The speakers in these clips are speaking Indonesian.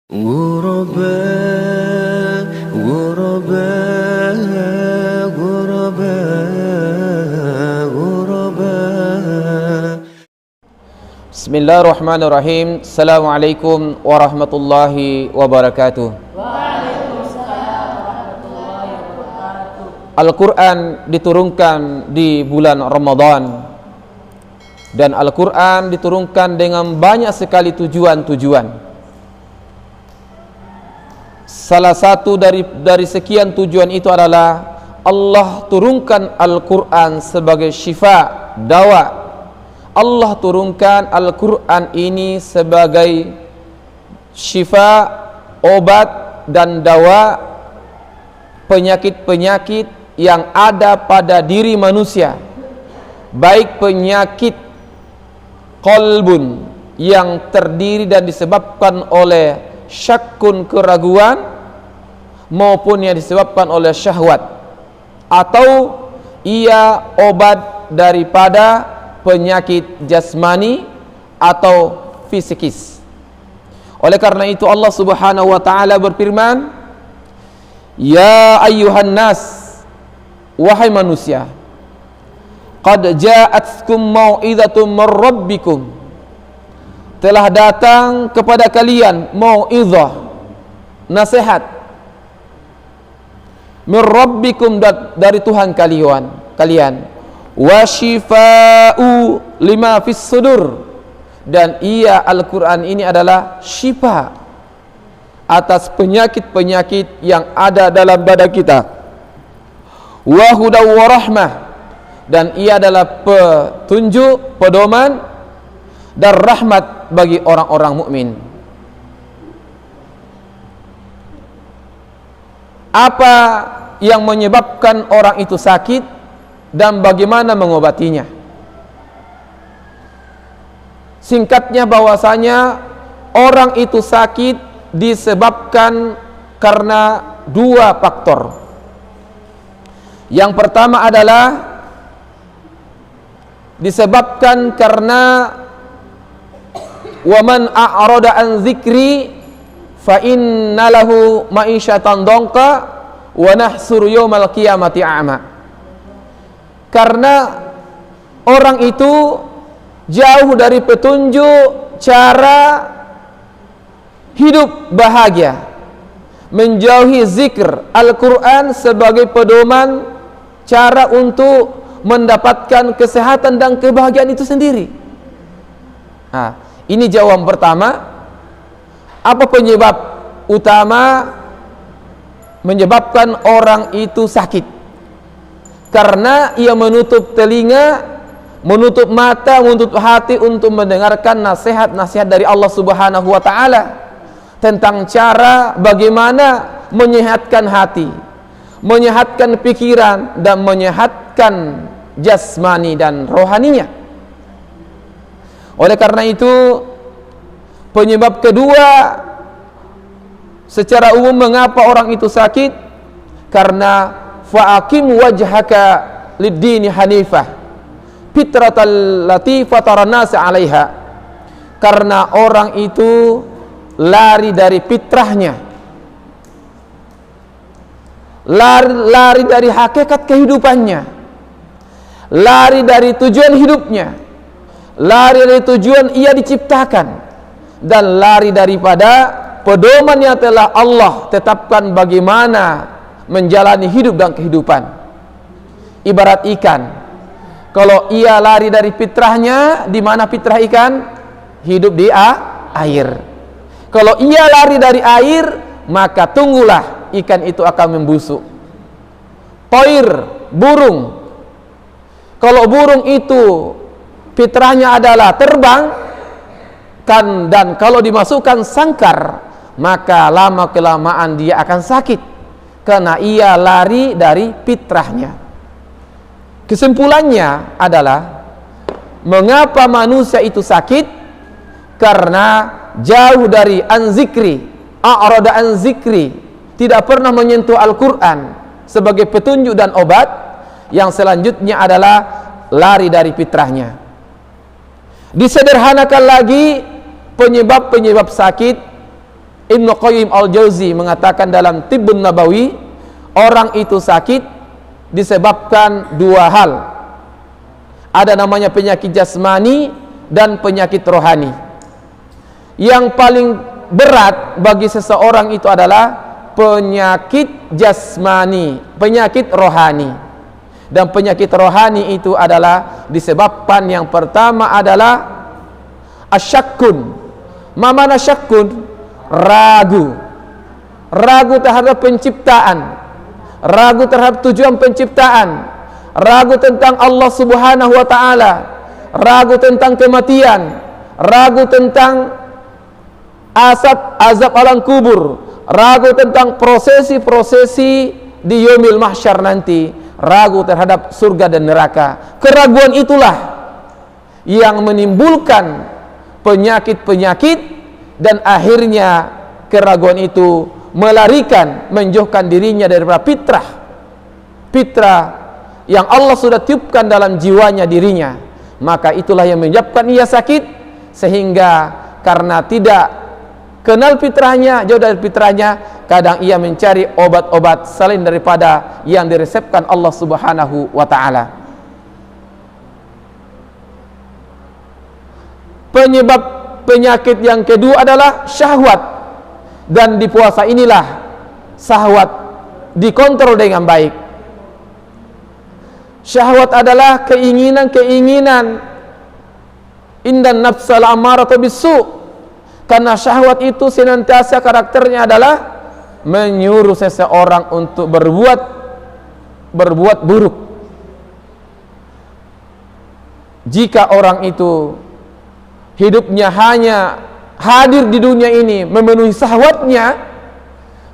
غرباء غرباء غرباء غرباء. Bismillahirrahmanirrahim. Assalamualaikum warahmatullahi wabarakatuh. Waalaikumsalam warahmatullahi wabarakatuh. Al-Quran diturunkan di bulan Ramadan, dan Al-Quran diturunkan dengan banyak sekali tujuan-tujuan. Salah satu dari sekian tujuan itu adalah Allah turunkan Al-Quran sebagai syifa, dawa. Allah turunkan Al-Quran ini sebagai syifa, obat dan dawa penyakit-penyakit yang ada pada diri manusia, baik penyakit qalbun yang terdiri dan disebabkan oleh syakkun, keraguan, maupun yang disebabkan oleh syahwat, atau ia obat daripada penyakit jasmani atau fisikis. Oleh karena itu Allah Subhanahu wa taala berfirman, "Ya ayyuhan nas, wahai manusia, qad ja'atkum mau'izatun mir rabbikum." Telah datang kepada kalian mau'izah, nasihat, mir rabbikum, dari Tuhan kalian, wa shifa'u lima fis sudur, dan ia Al-Quran ini adalah syifa atas penyakit-penyakit yang ada dalam badan kita, wa hudaw wa rahmah, dan ia adalah petunjuk, pedoman dan rahmat bagi orang-orang mukmin. Apa yang menyebabkan orang itu sakit dan bagaimana mengobatinya? Singkatnya bahwasanya orang itu sakit disebabkan karena dua faktor. Yang pertama adalah disebabkan karena waman a'rada an dzikri fa inna lahu ma'isyatan dhanqa wa nahsuru yaumal qiyamati a'ma. Karena orang itu jauh dari petunjuk cara hidup bahagia, menjauhi zikr Al-Quran sebagai pedoman cara untuk mendapatkan kesehatan dan kebahagiaan itu sendiri. Nah, ini jawaban pertama. Apa penyebab utama menyebabkan orang itu sakit? Karena ia menutup telinga, menutup mata, menutup hati untuk mendengarkan nasihat-nasihat dari Allah Subhanahu wa taala tentang cara bagaimana menyehatkan hati, menyehatkan pikiran, dan menyehatkan jasmani dan rohaninya. Oleh karena itu, penyebab kedua secara umum mengapa orang itu sakit, karena fa'aqim wajhaka lid-dini hanifah fitratal lati fataran nas 'alaiha. Karena orang itu lari dari fitrahnya, lari dari hakikat kehidupannya, lari dari tujuan hidupnya, lari dari tujuan ia diciptakan, dan lari daripada pedoman yang telah Allah tetapkan bagaimana menjalani hidup dan kehidupan. Ibarat ikan, kalau ia lari dari fitrahnya, di mana fitrah ikan? Hidup di air. Kalau ia lari dari air, maka tunggulah ikan itu akan membusuk. Toir, burung, kalau burung itu fitrahnya adalah terbang, dan kalau dimasukkan sangkar, maka lama kelamaan dia akan sakit karena ia lari dari fitrahnya. Kesimpulannya adalah, mengapa manusia itu sakit? Karena jauh dari anzikri, a'rada anzikri, tidak pernah menyentuh Al-Quran sebagai petunjuk dan obat. Yang selanjutnya adalah lari dari fitrahnya. Disederhanakan lagi penyebab-penyebab sakit Ibnu Qayyim al-Jauzi mengatakan dalam Tibbun Nabawi, orang itu sakit disebabkan dua hal. Ada namanya penyakit jasmani dan penyakit rohani. Yang paling berat bagi seseorang itu adalah penyakit jasmani, penyakit rohani. Dan penyakit rohani itu adalah disebabkan yang pertama adalah asyakkun. Ma mana syakkun? Ragu. Ragu terhadap penciptaan, ragu terhadap tujuan penciptaan, ragu tentang Allah Subhanahu wa taala, ragu tentang kematian, ragu tentang azab alam kubur, ragu tentang prosesi-prosesi di yaumil mahsyar nanti, ragu terhadap surga dan neraka. Keraguan itulah yang menimbulkan penyakit-penyakit, dan akhirnya keraguan itu melarikan, menjauhkan dirinya daripada fitrah yang Allah sudah tiupkan dalam jiwanya dirinya. Maka itulah yang menyebabkan ia sakit, sehingga karena tidak kenal fitrahnya, jauh dari fitrahnya, kadang ia mencari obat-obat selain daripada yang diresepkan Allah Subhanahu wa taala. Penyebab penyakit yang kedua adalah syahwat, dan di puasa inilah syahwat dikontrol dengan baik. Syahwat adalah keinginan-keinginan indan nafsal amaratu bisu, karena syahwat itu senantiasa karakternya adalah menyuruh seseorang untuk berbuat buruk. Jika orang itu hidupnya hanya hadir di dunia ini memenuhi syahwatnya,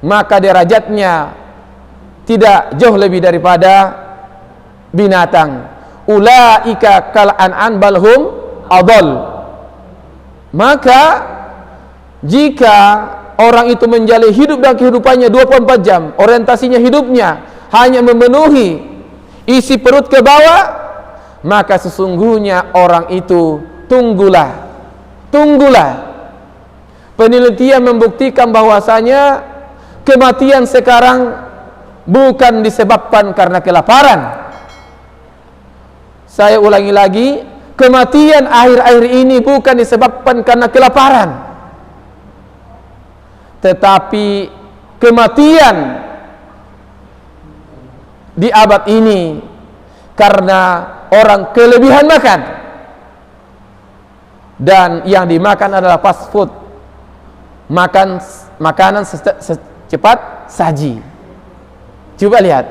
maka derajatnya tidak jauh lebih daripada binatang. Ulaika kal an'am balhum adall. Maka jika orang itu menjalani hidup dan kehidupannya 24 jam, orientasinya hidupnya hanya memenuhi isi perut ke bawah, maka sesungguhnya orang itu tunggulah. Penelitian membuktikan bahwasanya kematian sekarang bukan disebabkan karena kelaparan. Saya ulangi lagi, kematian akhir-akhir ini bukan disebabkan karena kelaparan, tetapi kematian di abad ini karena orang kelebihan makan, dan yang dimakan adalah fast food, makanan secepat saji. Coba lihat,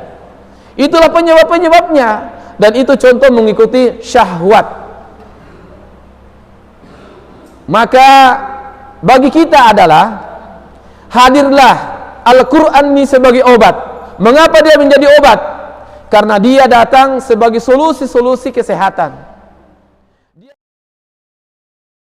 itulah penyebab-penyebabnya, dan itu contoh mengikuti syahwat. Maka bagi kita adalah hadirlah Al-Quran ini sebagai obat. Mengapa dia menjadi obat? Karena dia datang sebagai solusi-solusi kesehatan.